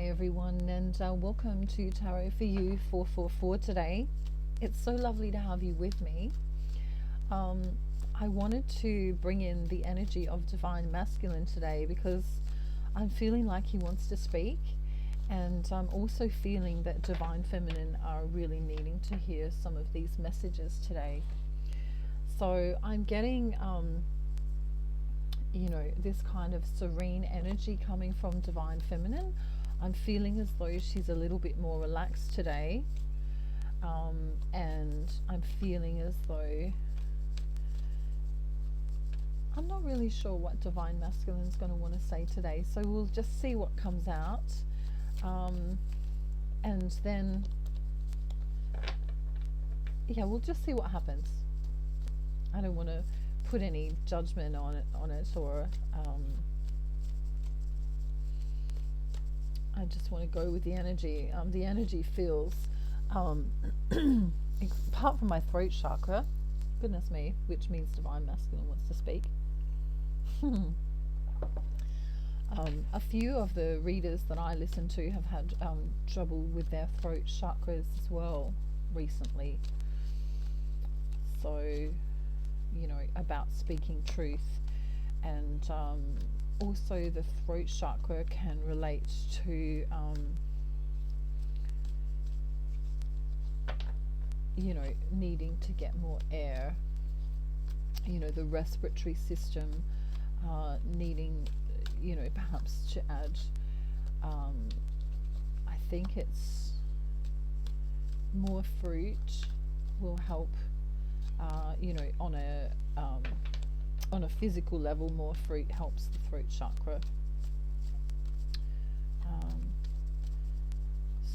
Hi everyone, and welcome to Tarot for You 444 today. It's so lovely to have you with me. Um, I wanted to bring in the energy of Divine Masculine today because I'm feeling like he wants to speak, and I'm also feeling that Divine Feminine are really needing to hear some of these messages today. So I'm getting this kind of serene energy coming from Divine Feminine. I'm feeling as though she's a little bit more relaxed today, and I'm feeling as though I'm not really sure what Divine Masculine is going to want to say today, so we'll just see what comes out, and then we'll just see what happens. I don't want to put any judgment on it, or I just want to go with the energy. The energy feels, apart from my throat chakra, goodness me, which means Divine Masculine wants to speak. A few of the readers that I listen to have had trouble with their throat chakras as well recently. So, about speaking truth, and also the throat chakra can relate to needing to get more air, the respiratory system needing perhaps to add I think it's more fruit will help, on a physical level. More fruit helps the throat chakra.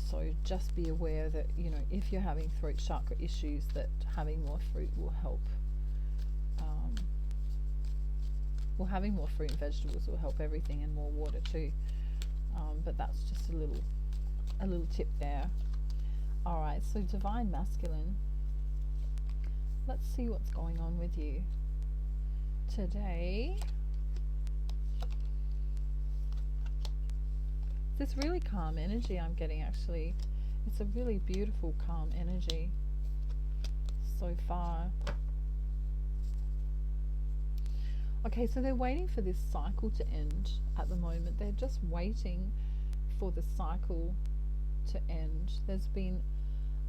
So just be aware that, if you're having throat chakra issues, that having more fruit will help. Well, having more fruit and vegetables will help everything, and more water too. But that's just a little tip there. All right, so Divine Masculine, let's see what's going on with you today. This really calm energy I'm getting, actually. It's a really beautiful calm energy so far. Okay, so they're waiting for this cycle to end at the moment. They're just waiting for the cycle to end. There's been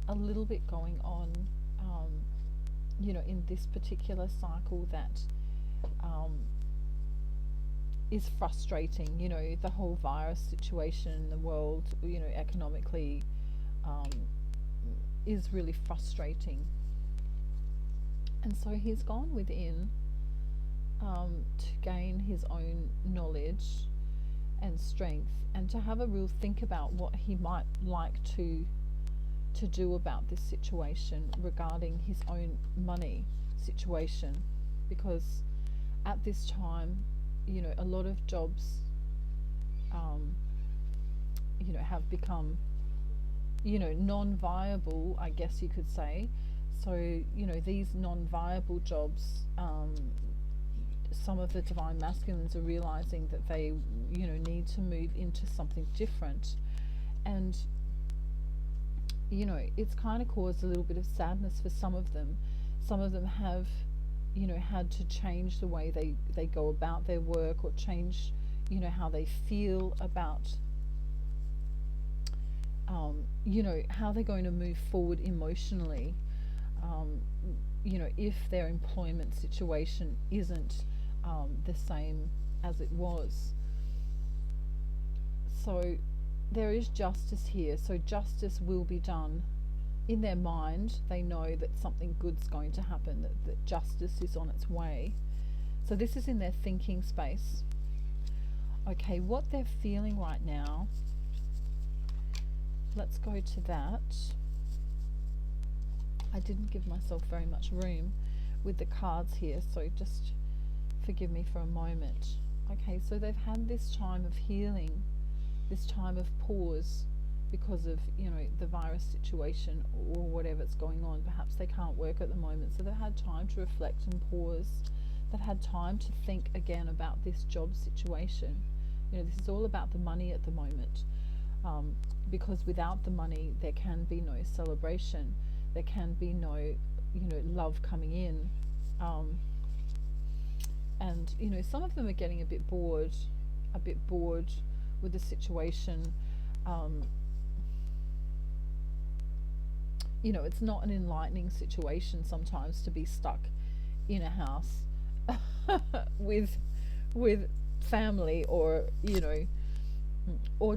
a little bit going on, in this particular cycle that is frustrating. The whole virus situation in the world, economically, is really frustrating. And so he's gone within to gain his own knowledge and strength, and to have a real think about what he might like to do about this situation regarding his own money situation, because at this time, a lot of jobs have become non-viable, I guess you could say. So these non-viable jobs, some of the Divine Masculines are realizing that they need to move into something different, and it's kind of caused a little bit of sadness for some of them. Some of them have had to change the way they go about their work, or change how they feel about how they're going to move forward emotionally, if their employment situation isn't the same as it was. So there is justice here. So justice will be done. In their mind, they know that something good's going to happen, that justice is on its way. So this is in their thinking space. Okay, what they're feeling right now, let's go to that. I didn't give myself very much room with the cards here, so just forgive me for a moment. Okay, so they've had this time of healing, this time of pause, because of the virus situation or whatever's going on. Perhaps they can't work at the moment, so they've had time to reflect and pause. They've had time to think again about this job situation. This is all about the money at the moment. because without the money there can be no celebration, there can be no, love coming in. um, and some of them are getting a bit bored with the situation. um, it's not an enlightening situation sometimes to be stuck in a house with with family, or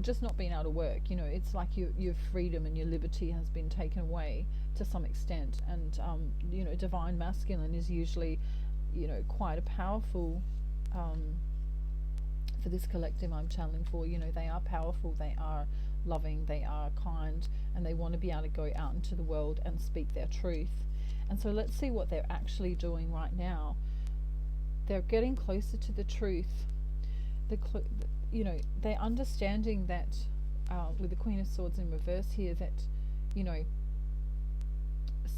just not being able to work. It's like your freedom and your liberty has been taken away to some extent. And divine masculine is usually quite a powerful, for this collective I'm channeling for. They are powerful, they are loving, they are kind, and they want to be able to go out into the world and speak their truth. And so let's see what they're actually doing right now. They're getting closer to the truth. They're understanding that, with the Queen of Swords in reverse here, that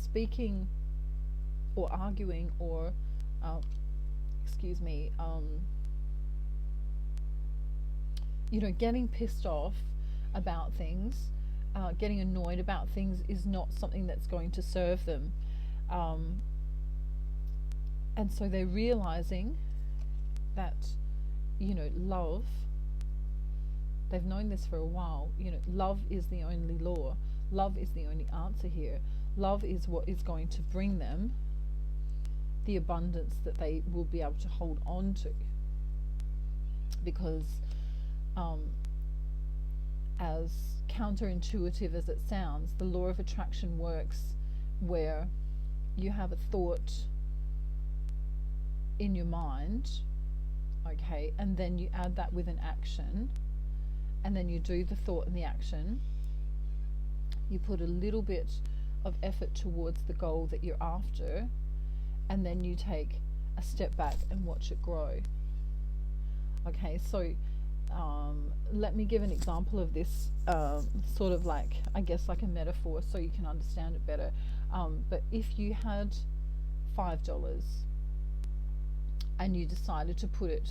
speaking or arguing or excuse me getting pissed off about things, getting annoyed about things, is not something that's going to serve them. And so they're realizing that love, they've known this for a while. Love is the only law, love is the only answer here. Love is what is going to bring them the abundance that they will be able to hold on to. Because as counterintuitive as it sounds, the law of attraction works where you have a thought in your mind, okay, and then you add that with an action, and then you do the thought and the action. You put a little bit of effort towards the goal that you're after, and then you take a step back and watch it grow. Okay, so let me give an example of this, sort of like, I guess, like a metaphor so you can understand it better. But if you had $5 and you decided to put it,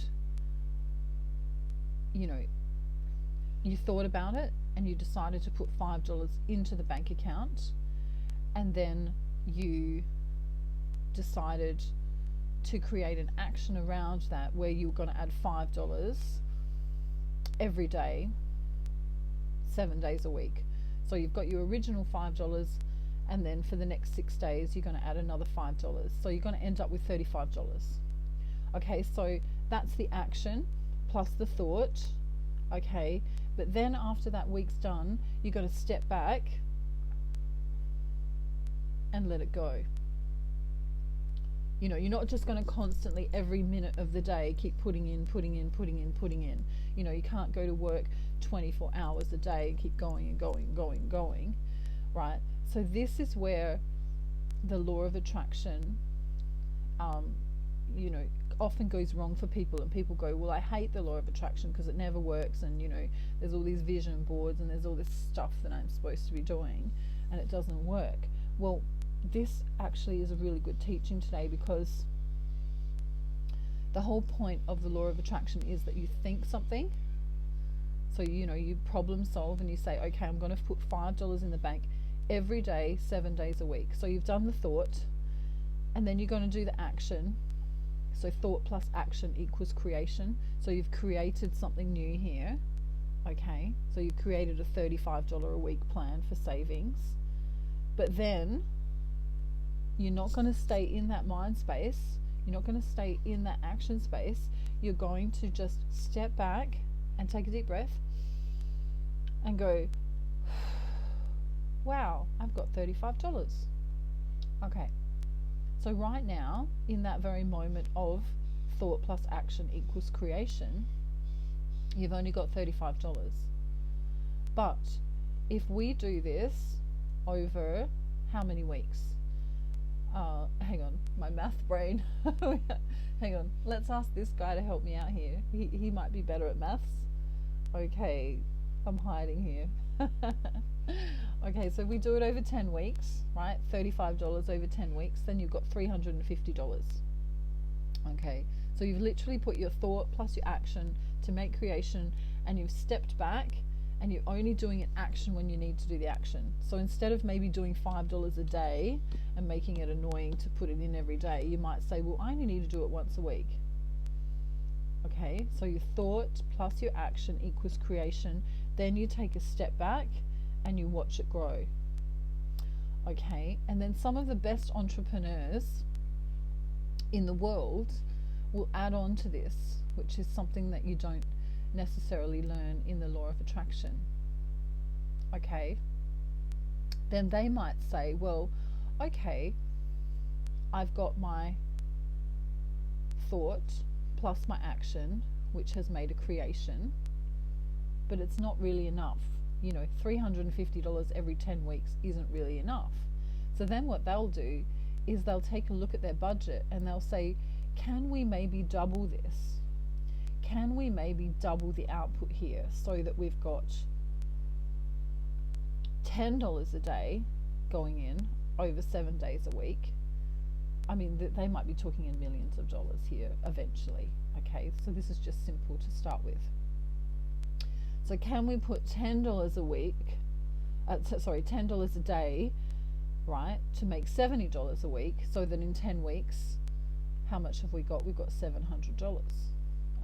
you thought about it and you decided to put $5 into the bank account, and then you decided to create an action around that where you're going to add $5 every day, 7 days a week. So you've got your original $5, and then for the next 6 days you're going to add another $5. So you're going to end up with $35. Okay, so that's the action plus the thought. Okay, but then after that week's done, you've got to step back and let it go. You're not just going to constantly, every minute of the day, keep putting in. You can't go to work 24 hours a day and keep going, right? So this is where the law of attraction, often goes wrong for people, and people go, well, I hate the law of attraction because it never works, and there's all these vision boards and there's all this stuff that I'm supposed to be doing and it doesn't work. Well, this actually is a really good teaching today, because the whole point of the law of attraction is that you think something. So you problem solve and you say, okay, I'm going to put $5 in the bank every day, 7 days a week. So you've done the thought, and then you're going to do the action. So thought plus action equals creation. So you've created something new here. Okay, so you created a $35 a week plan for savings. But then you're not going to stay in that mind space. You're not going to stay in that action space. You're going to just step back and take a deep breath and go, wow, I've got $35. Okay, so right now, in that very moment of thought plus action equals creation, you've only got $35. But if we do this over how many weeks? Hang on, my math brain. Hang on, let's ask this guy to help me out here. He might be better at maths. Okay, I'm hiding here. Okay, so we do it over 10 weeks, right? $35 over 10 weeks, then you've got $350. Okay, so you've literally put your thought plus your action to make creation, and you've stepped back and you're only doing an action when you need to do the action. So instead of maybe doing $5 a day and making it annoying to put it in every day, you might say, well, I only need to do it once a week. Okay, so your thought plus your action equals creation. Then you take a step back and you watch it grow. Okay, and then some of the best entrepreneurs in the world will add on to this, which is something that you don't necessarily learn in the law of attraction. Okay, then they might say, well, okay, I've got my thought plus my action, which has made a creation, but it's not really enough. You know, $350 every 10 weeks isn't really enough. So then what they'll do is they'll take a look at their budget and they'll say, can we maybe double this? Can we maybe double the output here so that we've got $10 a day going in over 7 days a week? I mean, they might be talking in millions of dollars here eventually. Okay, so this is just simple to start with. So can we put $10 a week, $10 a day, right, to make $70 a week, so that in 10 weeks, how much have we got? We've got $700.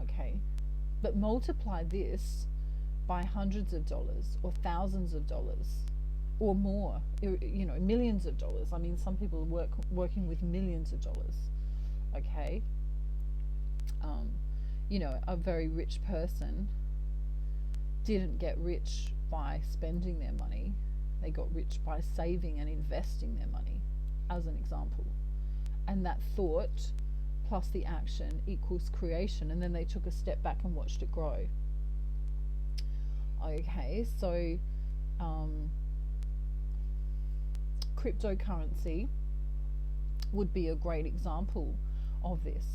Okay, but multiply this by hundreds of dollars or thousands of dollars or more, you know, millions of dollars. I mean, some people are working with millions of dollars. Okay, you know, a very rich person didn't get rich by spending their money. They got rich by saving and investing their money, as an example. And that thought plus the action equals creation. And then they took a step back and watched it grow. Okay, so cryptocurrency would be a great example of this.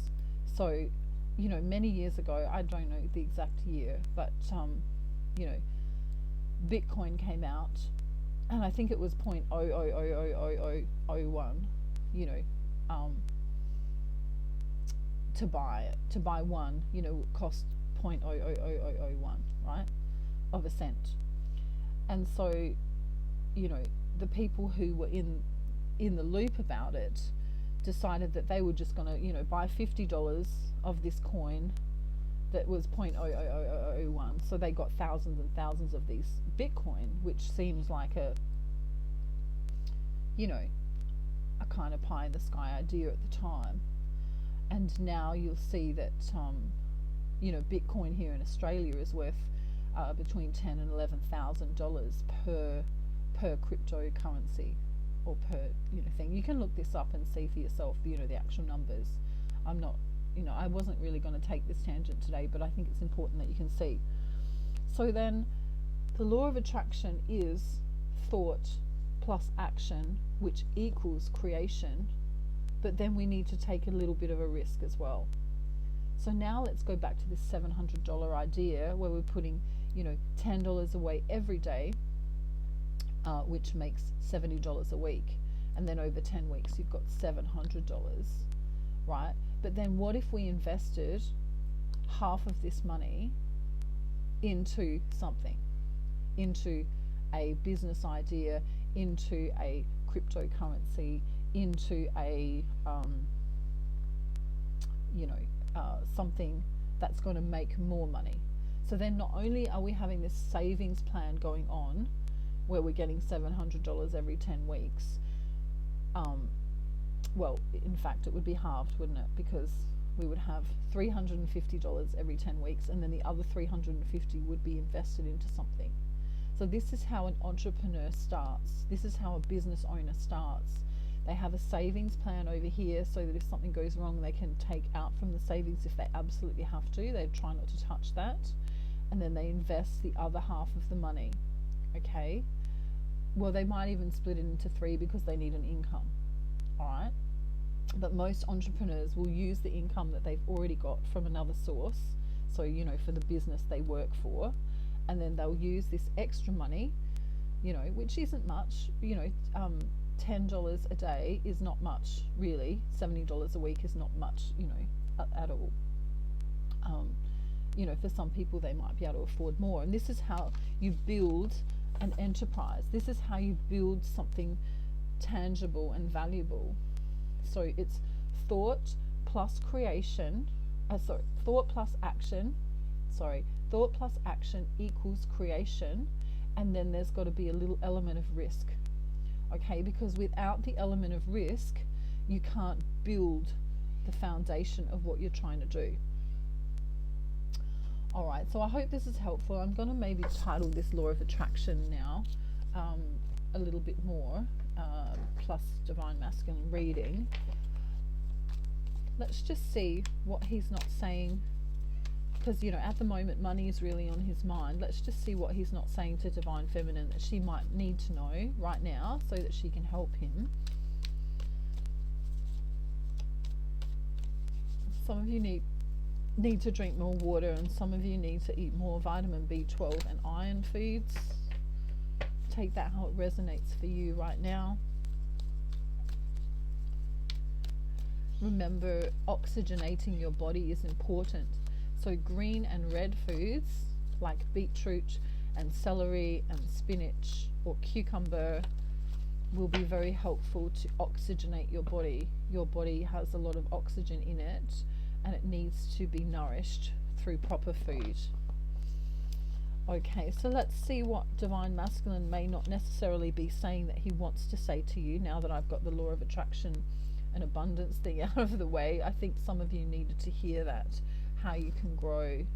So, you know, many years ago, I don't know the exact year, but you know, Bitcoin came out, and I think it was 0.000001, you know, to buy one, you know, cost 0.00001, right, of a cent. And so, you know, the people who were in the loop about it decided that they were just going to, you know, buy $50 of this coin that was 0.00001. So they got thousands and thousands of these Bitcoin, which seems like a, you know, a kind of pie in the sky idea at the time. And now you'll see that, you know, Bitcoin here in Australia is worth between $10,000 and $11,000 per cryptocurrency, or per, you know, thing. You can look this up and see for yourself, you know, the actual numbers. I'm not, you know, I wasn't really going to take this tangent today, but I think it's important that you can see. So then the law of attraction is thought plus action, which equals creation, but then we need to take a little bit of a risk as well. So now let's go back to this $700 idea where we're putting, you know, $10 away every day, which makes $70 a week, and then over 10 weeks you've got $700, right? But then what if we invested half of this money into something, into a business idea, into a cryptocurrency, into a you know, something that's going to make more money? So then not only are we having this savings plan going on where we're getting $700 every 10 weeks, well, in fact it would be halved, wouldn't it? Because we would have $350 every 10 weeks, and then the other $350 would be invested into something. So this is how an entrepreneur starts. This is how a business owner starts. They have a savings plan over here so that if something goes wrong, they can take out from the savings if they absolutely have to. They try not to touch that. And then they invest the other half of the money. Okay? Well, they might even split it into three because they need an income. Alright? But most entrepreneurs will use the income that they've already got from another source. So, you know, for the business they work for. And then they'll use this extra money, you know, which isn't much, you know, $10 a day is not much, really. $70 a week is not much, you know, at all. For some people, they might be able to afford more. And this is how you build an enterprise. This is how you build something tangible and valuable. So it's thought plus creation. Thought plus action. Thought plus action equals creation. And then there's got to be a little element of risk. Okay, because without the element of risk, you can't build the foundation of what you're trying to do. All right, so I hope this is helpful. I'm going to maybe title this Law of Attraction now a little bit more, plus Divine Masculine reading. Let's just see what he's not saying, because at the moment money is really on his mind. Let's just see what he's not saying to Divine Feminine that she might need to know right now so that she can help him. Some of you need to drink more water, and some of you need to eat more vitamin B12 and iron foods. Take that how it resonates for you right now. Remember, oxygenating your body is important. So green and red foods like beetroot and celery and spinach or cucumber will be very helpful to oxygenate your body. Your body has a lot of oxygen in it, and it needs to be nourished through proper food. Okay, so let's see what Divine Masculine may not necessarily be saying that he wants to say to you now that I've got the Law of Attraction and abundance thing out of the way. I think some of you needed to hear that, how you can grow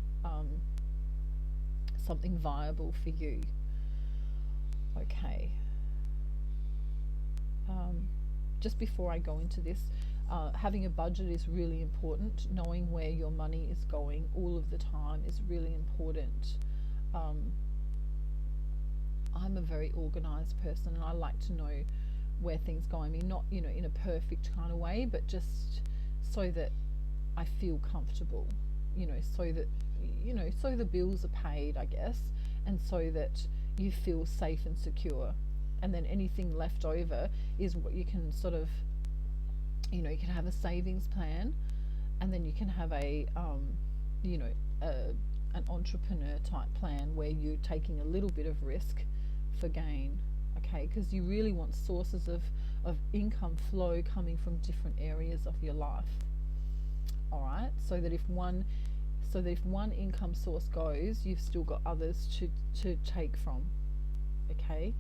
something viable for you. Okay. Just before I go into this, having a budget is really important. Knowing where your money is going all of the time is really important. I'm a very organized person, and I like to know where things go. I mean, not in a perfect kind of way, but just so that I feel comfortable, so that so the bills are paid, I guess, and so that you feel safe and secure. And then anything left over is what you can sort of, you can have a savings plan, and then you can have an entrepreneur type plan where you're taking a little bit of risk for gain. Okay, because you really want sources of income flow coming from different areas of your life. All right, so that if one income source goes, you've still got others to take from. Okay,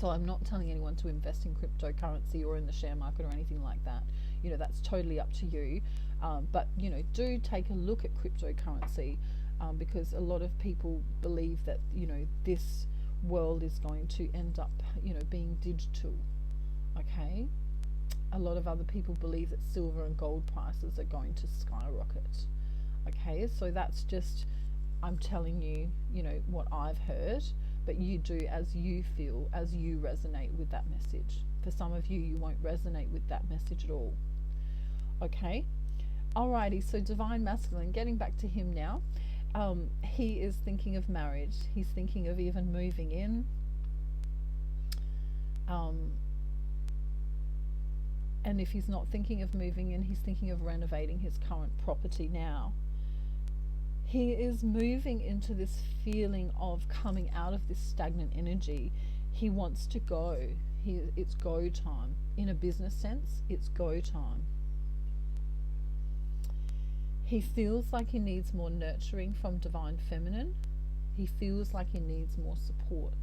so I'm not telling anyone to invest in cryptocurrency or in the share market or anything like that. That's totally up to you. But do take a look at cryptocurrency, because a lot of people believe that this world is going to end up being digital. Okay, a lot of other people believe that silver and gold prices are going to skyrocket. Okay, so that's just, I'm telling you what I've heard, but you do as you feel, as you resonate with that message. For some of you, you won't resonate with that message at all. Okay, alrighty, so Divine Masculine, getting back to him now. He is thinking of marriage. He's thinking of even moving in. And if he's not thinking of moving in, he's thinking of renovating his current property now. He is moving into this feeling of coming out of this stagnant energy. He wants to go. It's go time. In a business sense, it's go time. He feels like he needs more nurturing from Divine Feminine. He feels like he needs more support.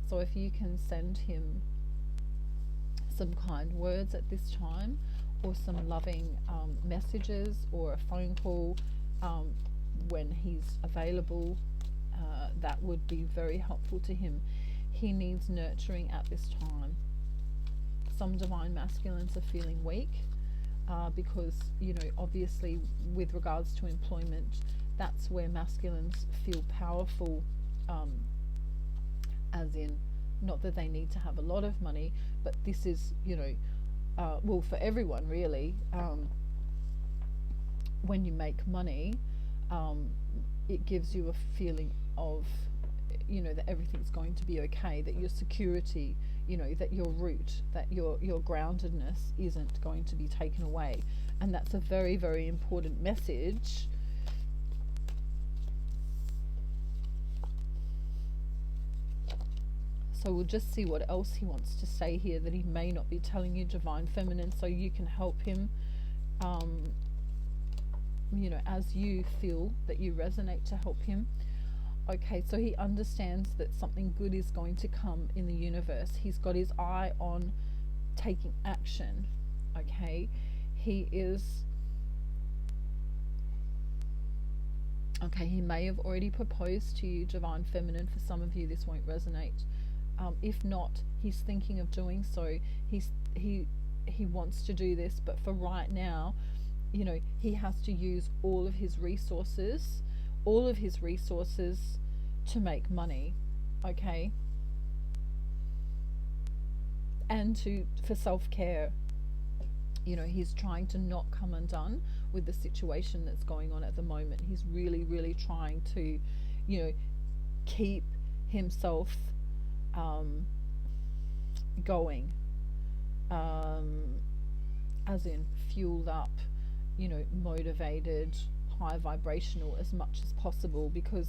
So if you can send him some kind words at this time, or some loving messages, or a phone call when he's available, that would be very helpful to him. He needs nurturing at this time. Some Divine Masculines are feeling weak, because obviously with regards to employment, that's where masculines feel powerful, as in, not that they need to have a lot of money, but this is well, for everyone really, when you make money, it gives you a feeling of that everything's going to be okay, that your security, that your root, that your groundedness isn't going to be taken away. And that's a very, very important message So we'll just see what else he wants to say here that he may not be telling you, Divine Feminine, so you can help him, as you feel that you resonate to help him. Okay, so he understands that something good is going to come in the universe. He's got his eye on taking action. Okay, he may have already proposed to you, Divine Feminine. For some of you, this won't resonate. If not, he's thinking of doing so. He wants to do this, but for right now, he has to use all of his resources to make money, okay? And for self-care. He's trying to not come undone with the situation that's going on at the moment. He's really, really trying to, keep himself going, as in fueled up, motivated, high vibrational as much as possible, because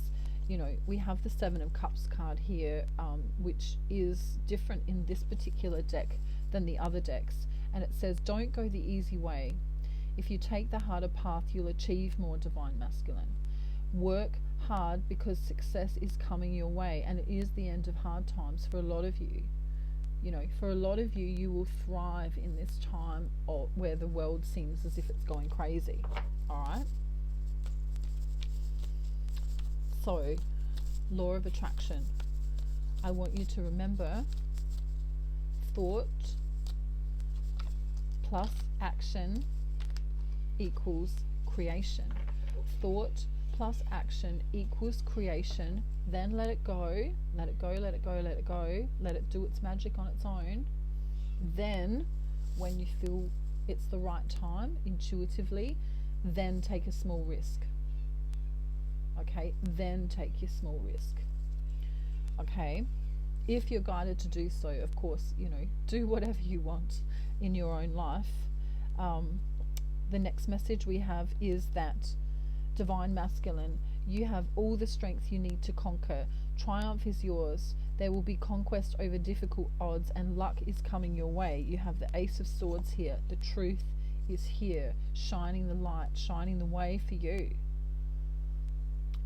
we have the Seven of Cups card here, which is different in this particular deck than the other decks, and it says, don't go the easy way. If you take the harder path, you'll achieve more, Divine Masculine. Work hard, because success is coming your way, and it is the end of hard times for a lot of you. For a lot of you, you will thrive in this time where the world seems as if it's going crazy. All right? So, law of attraction. I want you to remember, thought plus action equals creation. Thought plus action equals creation. Then let it go, let it go, let it go, let it go, let it do its magic on its own. Then, when you feel it's the right time, intuitively, then take a small risk. Okay, then take your small risk. Okay, if you're guided to do so, of course, do whatever you want in your own life. The next message we have is that, Divine Masculine, you have all the strength you need to conquer. Triumph is yours. There will be conquest over difficult odds, and luck is coming your way. You have the Ace of Swords here. The truth is here, shining the light, shining the way for you.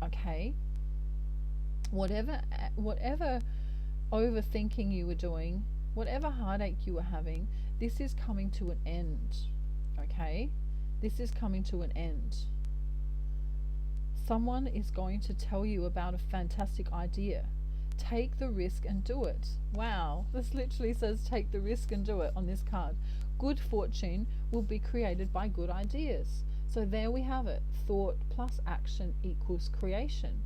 Okay? Whatever overthinking you were doing, whatever heartache you were having, this is coming to an end. Okay? This is coming to an end. Someone is going to tell you about a fantastic idea. Take the risk and do it. Wow, this literally says take the risk and do it on this card. Good fortune will be created by good ideas. So there we have it. Thought plus action equals creation.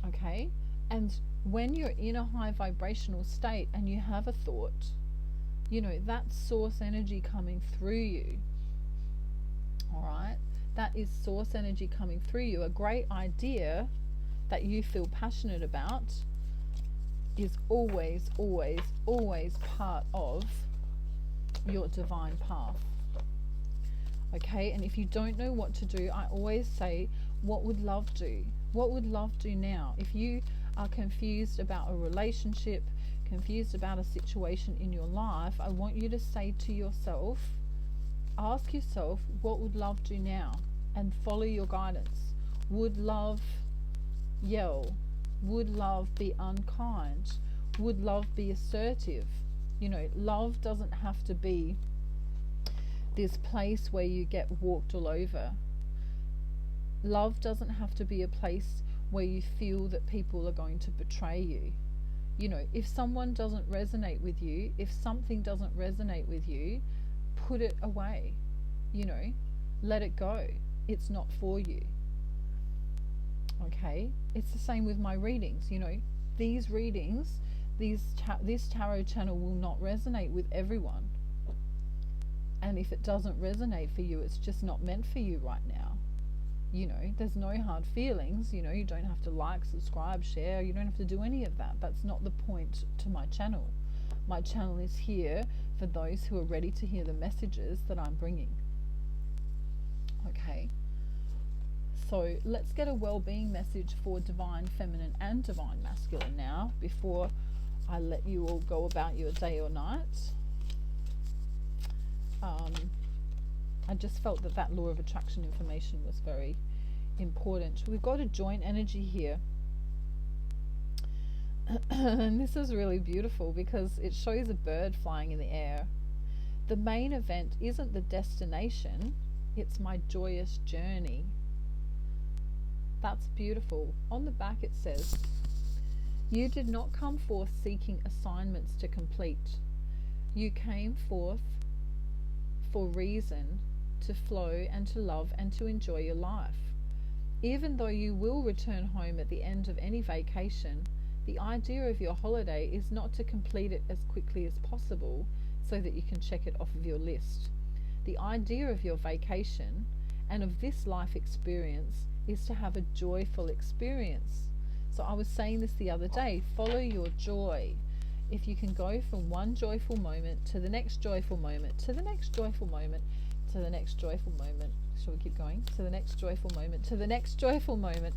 Okay? And when you're in a high vibrational state and you have a thought, that's source energy coming through you. Alright? That is source energy coming through you. A great idea that you feel passionate about is always, always, always part of your divine path. Okay, and if you don't know what to do, I always say, what would love do? What would love do now? If you are confused about a relationship, confused about a situation in your life, I want you to say to yourself, ask yourself, what would love do now? And follow your guidance. Would love yell? Would love be unkind? Would love be assertive? Love doesn't have to be this place where you get walked all over. Love doesn't have to be a place where you feel that people are going to betray you. If someone doesn't resonate with you, if something doesn't resonate with you, put it away. Let it go. It's not for you. Okay? It's the same with my readings. These readings, this tarot channel will not resonate with everyone. And if it doesn't resonate for you, it's just not meant for you right now. There's no hard feelings. You don't have to like, subscribe, share. You don't have to do any of that. That's not the point to my channel. My channel is here for those who are ready to hear the messages that I'm bringing. Okay, so let's get a well-being message for Divine Feminine and Divine Masculine now, before I let you all go about your day or night. I just felt that that law of attraction information was very important. We've got a joint energy here. And this is really beautiful because it shows a bird flying in the air. The main event isn't the destination, it's my joyous journey. That's beautiful. On the back it says, you did not come forth seeking assignments to complete. You came forth for reason, to flow and to love and to enjoy your life. Even though you will return home at the end of any vacation, the idea of your holiday is not to complete it as quickly as possible so that you can check it off of your list. The idea of your vacation and of this life experience is to have a joyful experience. So I was saying this the other day, follow your joy. If you can go from one joyful moment to the next joyful moment, to the next joyful moment, to the next joyful moment, shall we keep going? To the next joyful moment, to the next joyful moment,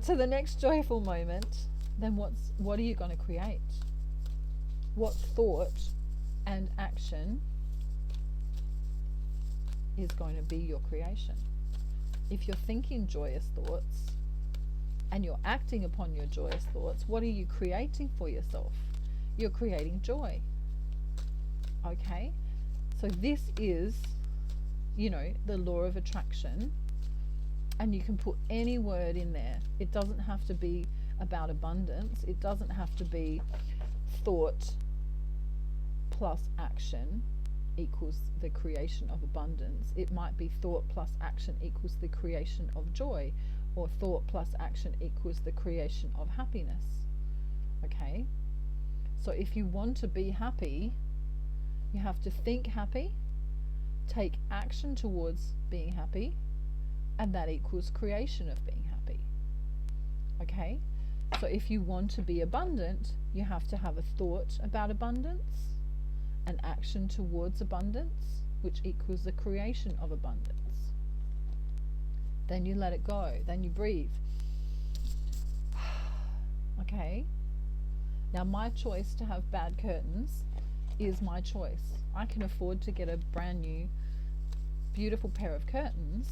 to the next joyful moment, then what are you going to create? What thought and action is going to be your creation? If you're thinking joyous thoughts and you're acting upon your joyous thoughts, what are you creating for yourself? You're creating joy. Okay? So this is, the law of attraction, and you can put any word in there. It doesn't have to be about abundance. It doesn't have to be thought plus action equals the creation of abundance. It might be thought plus action equals the creation of joy, or thought plus action equals the creation of happiness. Okay? So if you want to be happy, you have to think happy, take action towards being happy, and that equals creation of being happy. Okay? So if you want to be abundant, you have to have a thought about abundance, an action towards abundance, which equals the creation of abundance. Then you let it go. Then you breathe. Okay? Now my choice to have bad curtains is my choice. I can afford to get a brand new, beautiful pair of curtains,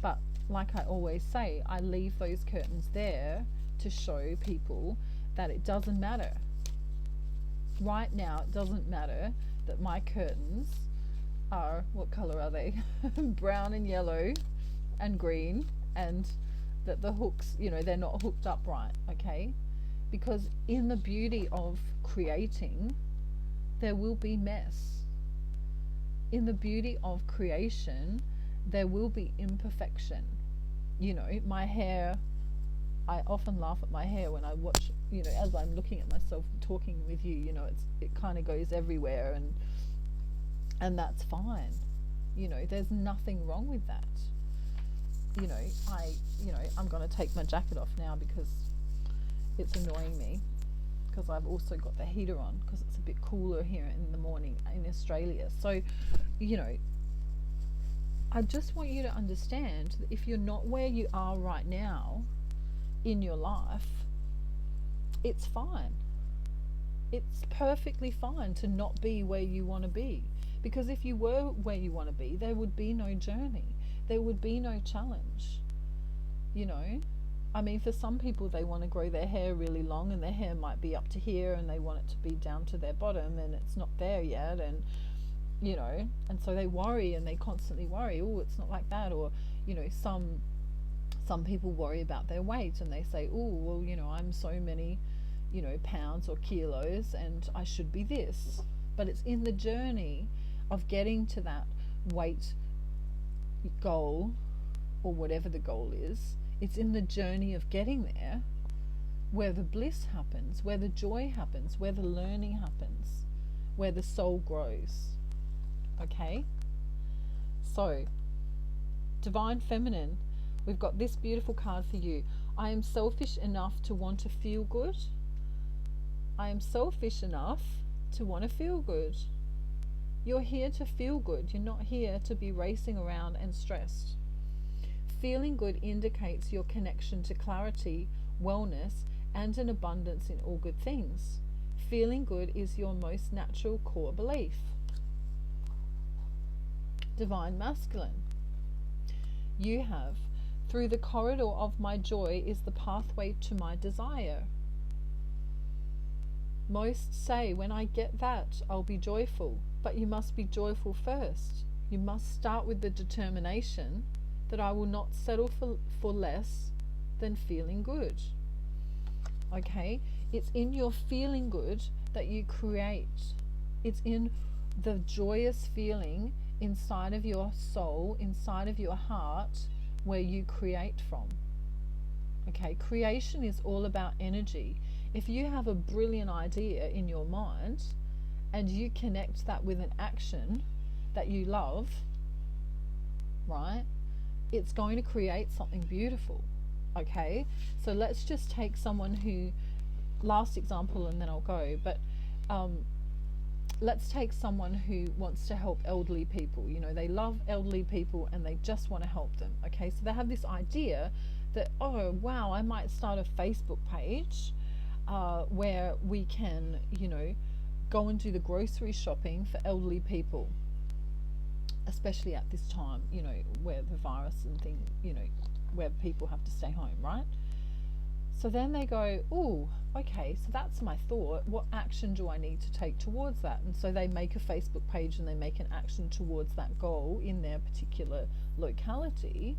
but like I always say, I leave those curtains there to show people that it doesn't matter. Right now, it doesn't matter that my curtains are, what color are they? Brown and yellow and green, and that the hooks, they're not hooked up right, okay? Because in the beauty of creating, there will be mess. In the beauty of creation, there will be imperfection. My hair, I often laugh at my hair when I watch, as I'm looking at myself talking with you, it kind of goes everywhere, and that's fine. There's nothing wrong with that. I'm going to take my jacket off now because it's annoying me, because I've also got the heater on because it's a bit cooler here in the morning in Australia. So, I just want you to understand that if you're not where you are right now in your life, it's fine. It's perfectly fine to not be where you want to be, because if you were where you want to be, there would be no journey, there would be no challenge. I mean, for some people, they want to grow their hair really long, and their hair might be up to here, and they want it to be down to their bottom, and it's not there yet, and and so they worry, and they constantly worry, oh, it's not like that. Or some people worry about their weight, and they say, oh, well, I'm so many pounds or kilos, and I should be this. But it's in the journey of getting to that weight goal, or whatever the goal is. It's in the journey of getting there where the bliss happens, where the joy happens, where the learning happens, where the soul grows. Okay? So, Divine Feminine, we've got this beautiful card for you. I am selfish enough to want to feel good. I am selfish enough to want to feel good. You're here to feel good. You're not here to be racing around and stressed. Feeling good indicates your connection to clarity, wellness, and an abundance in all good things. Feeling good is your most natural core belief. Divine Masculine. You have, through the corridor of my joy is the pathway to my desire. Most say, when I get that, I'll be joyful. But you must be joyful first. You must start with the determination that I will not settle for less than feeling good. Okay? It's in your feeling good that you create. It's in the joyous feeling inside of your soul, inside of your heart, where you create from. Okay? Creation is all about energy. If you have a brilliant idea in your mind and you connect that with an action that you love, right, it's going to create something beautiful. Okay, so let's just take someone who, last example and then I'll go, but let's take someone who wants to help elderly people. You know, they love elderly people and they just want to help them. Okay, so they have this idea that, oh wow, I might start a Facebook page where we can, you know, go and do the grocery shopping for elderly people, especially at this time, you know, where the virus and thing, you know, where people have to stay home, right? So then they go, oh, okay, so that's my thought. What action do I need to take towards that? And so they make a Facebook page and they make an action towards that goal in their particular locality.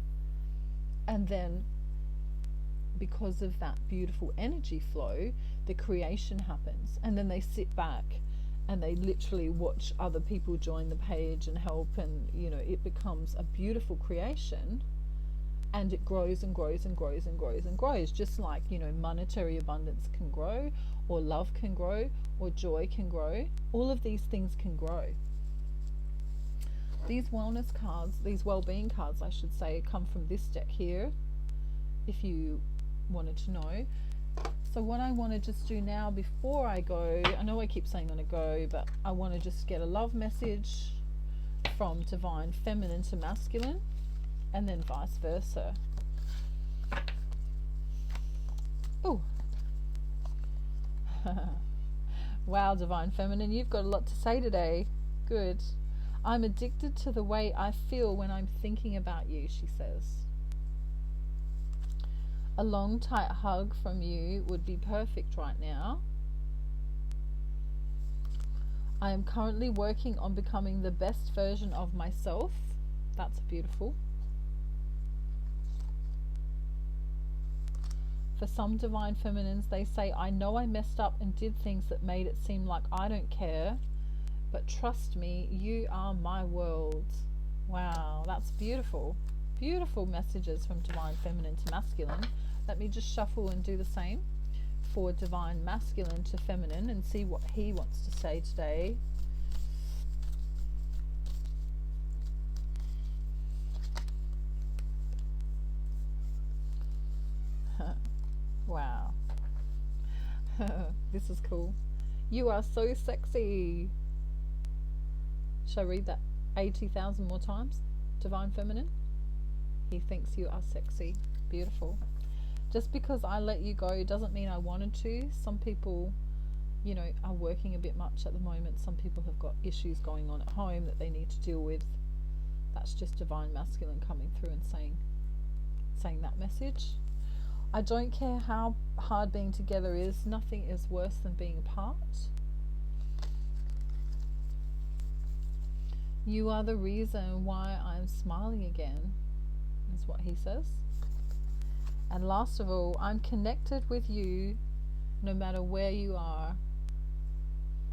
And then because of that beautiful energy flow, the creation happens. And then they sit back and they literally watch other people join the page and help, and you know, it becomes a beautiful creation, and it grows and grows and grows and grows and grows, just like, you know, monetary abundance can grow, or love can grow, or joy can grow. All of these things can grow. These wellness cards, these well-being cards I should say, come from this deck here, if you wanted to know. So what I want to just do now before I go, I know I keep saying I'm going to go, but I want to just get a love message from Divine Feminine to Masculine, and then vice versa. Oh, wow, Divine Feminine, you've got a lot to say today. Good. I'm addicted to the way I feel when I'm thinking about you, she says. A long, tight hug from you would be perfect right now. I am currently working on becoming the best version of myself. That's beautiful. For some Divine Feminines, they say, I know I messed up and did things that made it seem like I don't care, but trust me, you are my world. Wow, that's beautiful. Beautiful messages from Divine Feminine to Masculine. Let me just shuffle and do the same for Divine Masculine to Feminine and see what he wants to say today. Wow. This is cool. You are so sexy. Shall I read that 80,000 more times? Divine Feminine. He thinks you are sexy. Beautiful. Just because I let you go doesn't mean I wanted to. Some people, you know, are working a bit much at the moment. Some people have got issues going on at home that they need to deal with. That's just Divine Masculine coming through and saying that message. I don't care how hard being together is. Nothing is worse than being apart. You are the reason why I'm smiling again, is what he says. And last of all, I'm connected with you no matter where you are.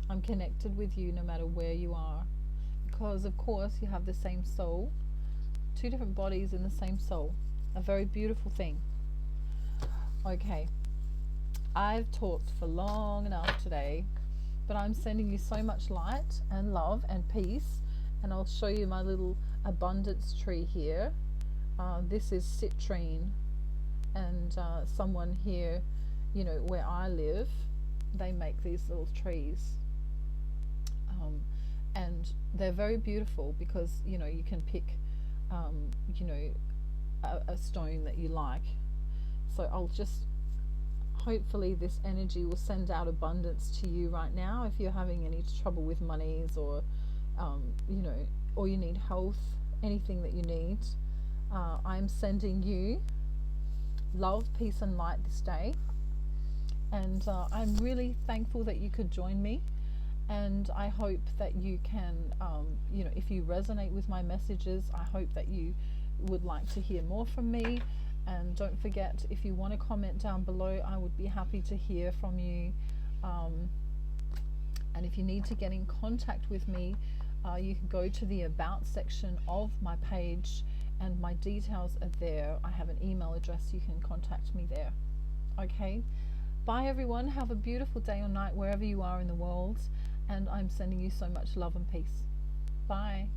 I'm connected with you no matter where you are. Because, of course, you have the same soul. Two different bodies in the same soul. A very beautiful thing. Okay. I've talked for long enough today, but I'm sending you so much light and love and peace. And I'll show you my little abundance tree here. This is citrine. And someone here, you know, where I live, they make these little trees. And they're very beautiful because, you know, you can pick, you know, a stone that you like. So I'll just hopefully this energy will send out abundance to you right now. If you're having any trouble with monies, or you know, or you need health, anything that you need, I'm sending you love, peace and light this day. And I'm really thankful that you could join me, and I hope that you can, you know, if you resonate with my messages, I hope that you would like to hear more from me. And don't forget, if you want to comment down below, I would be happy to hear from you. And if you need to get in contact with me, you can go to the About section of my page, and my details are there. I have an email address, you can contact me there. Okay? Bye everyone, have a beautiful day or night wherever you are in the world, and I'm sending you so much love and peace. Bye.